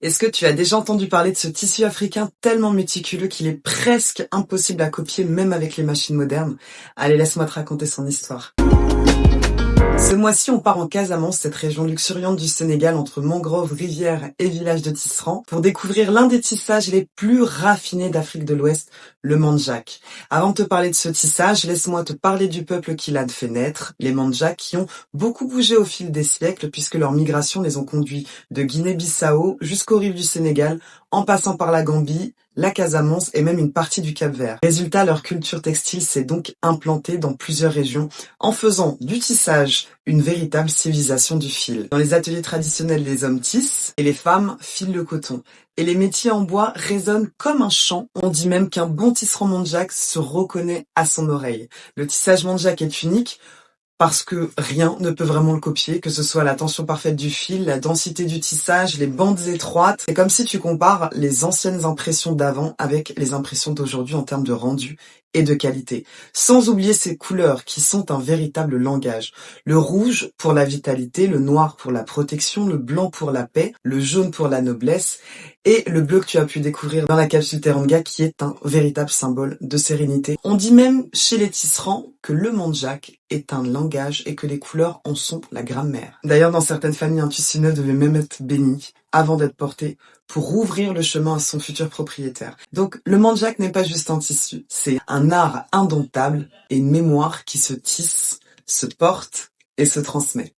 Est-ce que tu as déjà entendu parler de ce tissu africain tellement méticuleux qu'il est presque impossible à copier même avec les machines modernes? Allez, laisse-moi te raconter son histoire. Ce mois-ci, on part en Casamance, cette région luxuriante du Sénégal entre mangroves, rivières et villages de tisserands, pour découvrir l'un des tissages les plus raffinés d'Afrique de l'Ouest, le mandjak. Avant de te parler de ce tissage, laisse-moi te parler du peuple qui l'a fait naître, les mandjaks qui ont beaucoup bougé au fil des siècles puisque leurs migrations les ont conduits de Guinée-Bissau jusqu'aux rives du Sénégal, en passant par la Gambie, la Casamance et même une partie du Cap-Vert. Résultat, leur culture textile s'est donc implantée dans plusieurs régions en faisant du tissage une véritable civilisation du fil. Dans les ateliers traditionnels, les hommes tissent et les femmes filent le coton. Et les métiers en bois résonnent comme un chant. On dit même qu'un bon tisserand mandjak se reconnaît à son oreille. Le tissage mandjak est unique parce que rien ne peut vraiment le copier, que ce soit la tension parfaite du fil, la densité du tissage, les bandes étroites. C'est comme si tu compares les anciennes impressions d'avant avec les impressions d'aujourd'hui en termes de rendu et de qualité. Sans oublier ces couleurs qui sont un véritable langage. Le rouge pour la vitalité, le noir pour la protection, le blanc pour la paix, le jaune pour la noblesse et le bleu que tu as pu découvrir dans la capsule Teranga qui est un véritable symbole de sérénité. On dit même chez les tisserands que le mandjak est un langage et que les couleurs en sont la grammaire. D'ailleurs, dans certaines familles, un tissu neuf devait même être béni avant d'être porté pour ouvrir le chemin à son futur propriétaire. Donc, le mandjak n'est pas juste un tissu, c'est un art indomptable et une mémoire qui se tisse, se porte et se transmet.